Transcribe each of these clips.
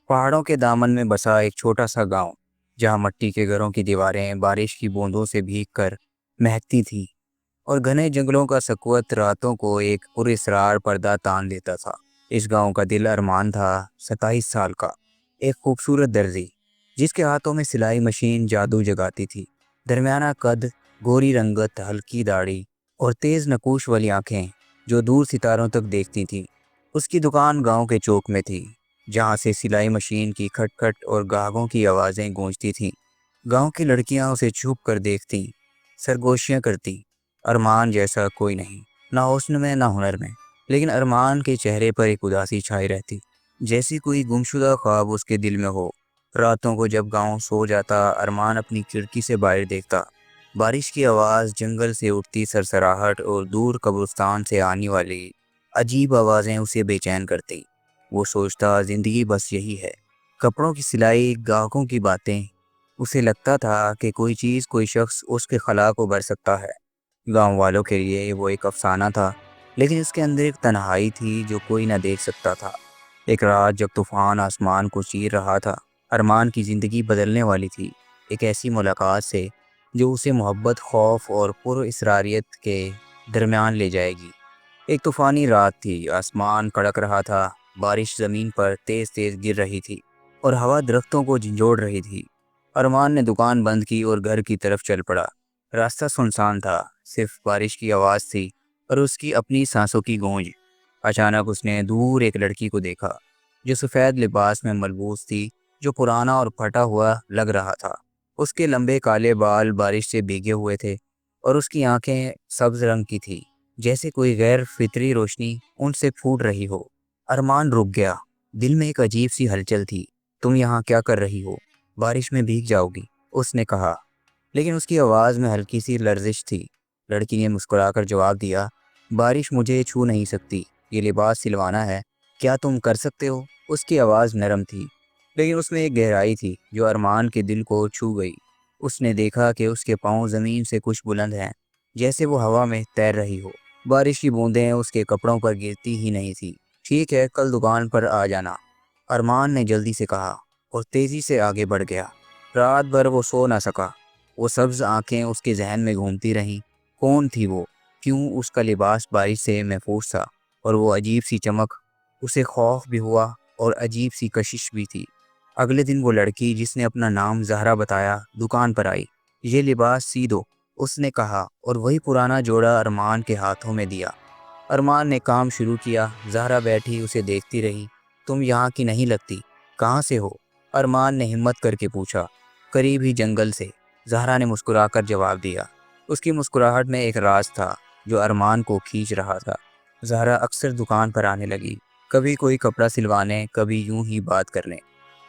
پہاڑوں کے دامن میں بسا ایک چھوٹا سا گاؤں، جہاں مٹی کے گھروں کی دیواریں بارش کی بوندوں سے بھیگ کر مہکتی تھیں اور گھنے جنگلوں کا سکوت راتوں کو ایک پراسرار پردہ تان دیتا تھا۔ اس گاؤں کا دل ارمان تھا، 27 سال کا ایک خوبصورت درزی، جس کے ہاتھوں میں سلائی مشین جادو جگاتی تھی۔ درمیانہ قد، گوری رنگت، ہلکی داڑھی اور تیز نقوش والی آنکھیں جو دور ستاروں تک دیکھتی تھیں۔ اس کی دکان گاؤں کے چوک میں تھی، جہاں سے سلائی مشین کی کھٹ کھٹ اور گاہکوں کی آوازیں گونجتی تھیں۔ گاؤں کی لڑکیاں اسے چھپ کر دیکھتیں، سرگوشیاں کرتی۔ ارمان جیسا کوئی نہیں، نہ حسن میں نہ ہنر میں، لیکن ارمان کے چہرے پر ایک اداسی چھائی رہتی، جیسی کوئی گمشدہ خواب اس کے دل میں ہو۔ راتوں کو جب گاؤں سو جاتا، ارمان اپنی کھڑکی سے باہر دیکھتا۔ بارش کی آواز، جنگل سے اٹھتی سرسراہٹ اور دور قبرستان سے آنے والی عجیب آوازیں اسے بے چین کرتی۔ وہ سوچتا، زندگی بس یہی ہے، کپڑوں کی سلائی، گاہکوں کی باتیں۔ اسے لگتا تھا کہ کوئی چیز، کوئی شخص اس کے خلا کو بھر سکتا ہے۔ گاؤں والوں کے لیے وہ ایک افسانہ تھا، لیکن اس کے اندر ایک تنہائی تھی جو کوئی نہ دیکھ سکتا تھا۔ ایک رات جب طوفان آسمان کو چیر رہا تھا، ارمان کی زندگی بدلنے والی تھی، ایک ایسی ملاقات سے جو اسے محبت، خوف اور پر اسراریت کے درمیان لے جائے گی۔ ایک طوفانی رات تھی، آسمان کڑک رہا تھا، بارش زمین پر تیز تیز گر رہی تھی اور ہوا درختوں کو جھنجھوڑ رہی تھی۔ ارمان نے دکان بند کی اور گھر کی طرف چل پڑا۔ راستہ سنسان تھا، صرف بارش کی آواز تھی اور اس کی اپنی سانسوں کی گونج۔ اچانک اس نے دور ایک لڑکی کو دیکھا، جو سفید لباس میں ملبوس تھی، جو پرانا اور پھٹا ہوا لگ رہا تھا۔ اس کے لمبے کالے بال بارش سے بھیگے ہوئے تھے اور اس کی آنکھیں سبز رنگ کی تھی، جیسے کوئی غیر فطری روشنی ان سے پھوٹ رہی ہو۔ ارمان رک گیا، دل میں ایک عجیب سی ہلچل تھی۔ تم یہاں کیا کر رہی ہو؟ بارش میں بھیگ جاؤ گی، اس نے کہا، لیکن اس کی آواز میں ہلکی سی لرزش تھی۔ لڑکی نے مسکرا کر جواب دیا، بارش مجھے چھو نہیں سکتی، یہ لباس سلوانا ہے، کیا تم کر سکتے ہو؟ اس کی آواز نرم تھی، لیکن اس میں ایک گہرائی تھی جو ارمان کے دل کو چھو گئی۔ اس نے دیکھا کہ اس کے پاؤں زمین سے کچھ بلند ہیں، جیسے وہ ہوا میں تیر رہی ہو۔ بارش کی بوندیں اس کے کپڑوں پر گرتی ہی نہیں تھی۔ ٹھیک ہے، کل دکان پر آ جانا، ارمان نے جلدی سے کہا اور تیزی سے آگے بڑھ گیا۔ رات بھر وہ سو نہ سکا، وہ سبز آنکھیں اس کے ذہن میں گھومتی رہیں۔ کون تھی وہ؟ کیوں اس کا لباس بارش سے محفوظ تھا؟ اور وہ عجیب سی چمک؟ اسے خوف بھی ہوا اور عجیب سی کشش بھی تھی۔ اگلے دن وہ لڑکی جس نے اپنا نام زہرا بتایا، دکان پر آئی۔ یہ لباس سی دو، اس نے کہا اور وہی پرانا جوڑا ارمان کے ہاتھوں میں دیا۔ ارمان نے کام شروع کیا۔ زہرا بیٹھی اسے دیکھتی رہی۔ تم یہاں کی نہیں لگتی، کہاں سے ہو؟ ارمان نے ہمت کر کے پوچھا۔ قریب ہی جنگل سے، زہرا نے مسکرا کر جواب دیا۔ اس کی مسکراہٹ میں ایک راز تھا جو ارمان کو کھینچ رہا تھا۔ زہرا اکثر دکان پر آنے لگی، کبھی کوئی کپڑا سلوانے، کبھی یوں ہی بات کرنے۔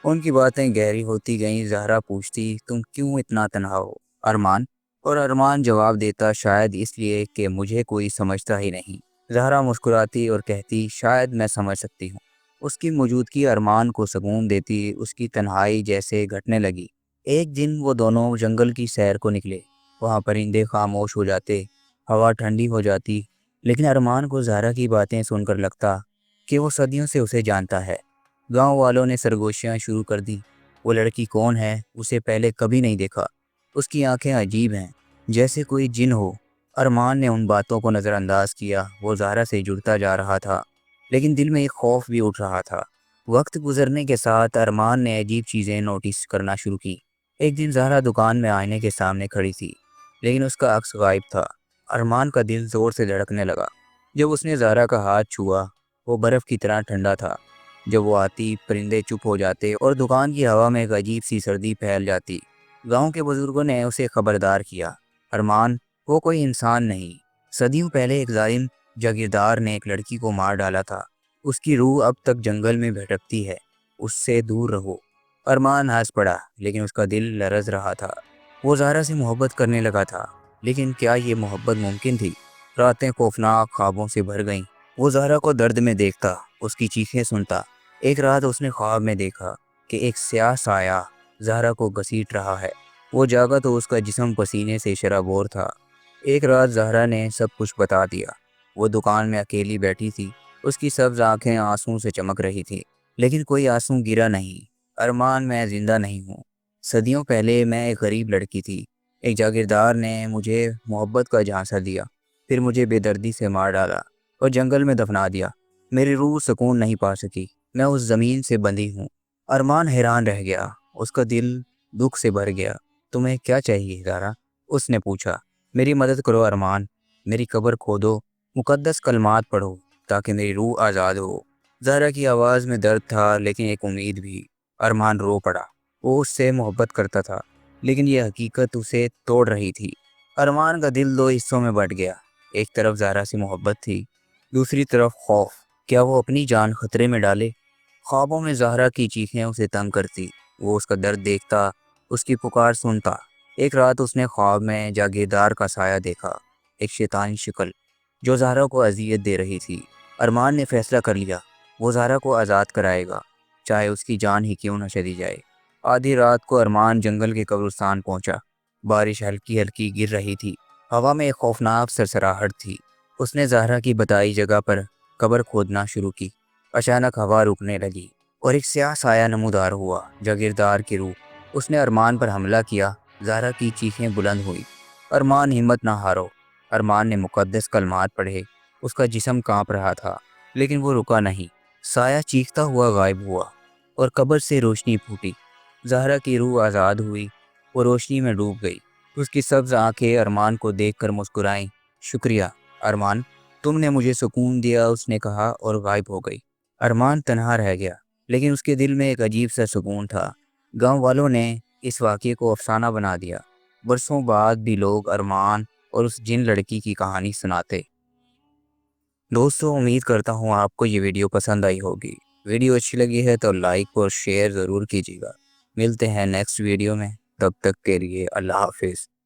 ان کی باتیں گہری ہوتی گئیں۔ زہرا پوچھتی، تم کیوں اتنا تنہا ہو ارمان؟ اور ارمان جواب دیتا، شاید اس لیے کہ مجھے کوئی سمجھتا ہی نہیں۔ زہرا مسکراتی اور کہتی، شاید میں سمجھ سکتی ہوں۔ اس کی موجودگی ارمان کو سکون دیتی، اس کی تنہائی جیسے گھٹنے لگی۔ ایک دن وہ دونوں جنگل کی سیر کو نکلے۔ وہاں پرندے خاموش ہو جاتے، ہوا ٹھنڈی ہو جاتی، لیکن ارمان کو زہرا کی باتیں سن کر لگتا کہ وہ صدیوں سے اسے جانتا ہے۔ گاؤں والوں نے سرگوشیاں شروع کر دی۔ وہ لڑکی کون ہے؟ اسے پہلے کبھی نہیں دیکھا، اس کی آنکھیں عجیب ہیں، جیسے کوئی جن ہو۔ ارمان نے ان باتوں کو نظر انداز کیا۔ وہ زہرا سے جڑتا جا رہا تھا، لیکن دل میں ایک خوف بھی اٹھ رہا تھا۔ وقت گزرنے کے ساتھ ارمان نے عجیب چیزیں نوٹس کرنا شروع کی۔ ایک دن زہرا دکان میں آئینے کے سامنے کھڑی تھی، لیکن اس کا عکس غائب تھا۔ ارمان کا دل زور سے دھڑکنے لگا۔ جب اس نے زہرا کا ہاتھ چھوا، وہ برف کی طرح ٹھنڈا تھا۔ جب وہ آتی، پرندے چپ ہو جاتے اور دکان کی ہوا میں ایک عجیب سی سردی پھیل جاتی۔ گاؤں کے بزرگوں نے اسے خبردار کیا، ارمان، وہ کوئی انسان نہیں، صدیوں پہلے ایک ظالم جاگیردار نے ایک لڑکی کو مار ڈالا تھا۔ اس کی روح اب تک جنگل میں بھٹکتی ہے، اس سے دور رہو۔ ارمان ہنس پڑا، لیکن اس کا دل لرز رہا تھا۔ وہ زہرا سے محبت کرنے لگا تھا، لیکن کیا یہ محبت ممکن تھی؟ راتیں خوفناک خوابوں سے بھر گئیں۔ وہ زہرا کو درد میں دیکھتا، اس کی چیخیں سنتا۔ ایک رات اس نے خواب میں دیکھا کہ ایک سیاہ سایہ زہرا کو گھسیٹ رہا ہے۔ وہ جاگا تو اس کا جسم پسینے سے شرابور تھا۔ ایک رات زہرا نے سب کچھ بتا دیا۔ وہ دکان میں اکیلی بیٹھی تھی، اس کی سبز آنکھیں آنسوں سے چمک رہی تھی۔ لیکن کوئی آنسو گرا نہیں۔ ارمان، میں زندہ نہیں ہوں۔ صدیوں پہلے میں ایک غریب لڑکی تھی۔ ایک جاگیردار نے مجھے محبت کا جھانسا دیا، پھر مجھے بے دردی سے مار ڈالا اور جنگل میں دفنا دیا۔ میری روح سکون نہیں پا سکی، میں اس زمین سے بندھی ہوں۔ ارمان حیران رہ گیا، اس کا دل دکھ سے بھر گیا۔ تمہیں کیا چاہیے زہرا؟ اس نے پوچھا۔ میری مدد کرو ارمان، میری قبر کھودو، مقدس کلمات پڑھو تاکہ میری روح آزاد ہو۔ زہرا کی آواز میں درد تھا لیکن ایک امید بھی۔ ارمان رو پڑا۔ وہ اس سے محبت کرتا تھا لیکن یہ حقیقت اسے توڑ رہی تھی۔ ارمان کا دل دو حصوں میں بٹ گیا۔ ایک طرف زہرا سے محبت تھی، دوسری طرف خوف۔ کیا وہ اپنی جان خطرے میں ڈالے؟ خوابوں میں زہرا کی چیخیں اسے تنگ کرتی، وہ اس کا درد دیکھتا، اس کی پکار سنتا۔ ایک رات اس نے خواب میں جاگیردار کا سایہ دیکھا، ایک شیطانی شکل جو زہرا کو اذیت دے رہی تھی۔ ارمان نے فیصلہ کر لیا، وہ زہرا کو آزاد کرائے گا، چاہے اس کی جان ہی کیوں نہ چلی جائے۔ آدھی رات کو ارمان جنگل کے قبرستان پہنچا۔ بارش ہلکی ہلکی گر رہی تھی، ہوا میں ایک خوفناک سرسراہٹ تھی۔ اس نے زہرا کی بتائی جگہ پر قبر کھودنا شروع کی۔ اچانک ہوا رکنے لگی اور ایک سیاہ سایہ نمودار ہوا، جاگیردار کی روح۔ اس نے ارمان پر حملہ کیا۔ زہرا کی چیخیں بلند ہوئی، ارمان ہمت نہ ہارو۔ ارمان نے مقدس کلمات پڑھے، اس کا جسم کانپ رہا تھا لیکن وہ رکا نہیں۔ سایہ چیختا ہوا غائب ہوا اور قبر سے روشنی پھوٹی۔ زہرا کی روح آزاد ہوئی، وہ روشنی میں ڈوب گئی۔ اس کی سبز آنکھیں ارمان کو دیکھ کر مسکرائیں۔ شکریہ ارمان، تم نے مجھے سکون دیا، اس نے کہا اور غائب ہو گئی۔ ارمان تنہا رہ گیا لیکن اس کے دل میں ایک عجیب سا سکون تھا۔ گاؤں والوں نے اس واقعے کو افسانہ بنا دیا۔ برسوں بعد بھی لوگ ارمان اور اس جن لڑکی کی کہانی سناتے۔ دوستو، امید کرتا ہوں آپ کو یہ ویڈیو پسند آئی ہوگی۔ ویڈیو اچھی لگی ہے تو لائک اور شیئر ضرور کیجیے گا۔ ملتے ہیں نیکسٹ ویڈیو میں، تب تک کے لیے اللہ حافظ۔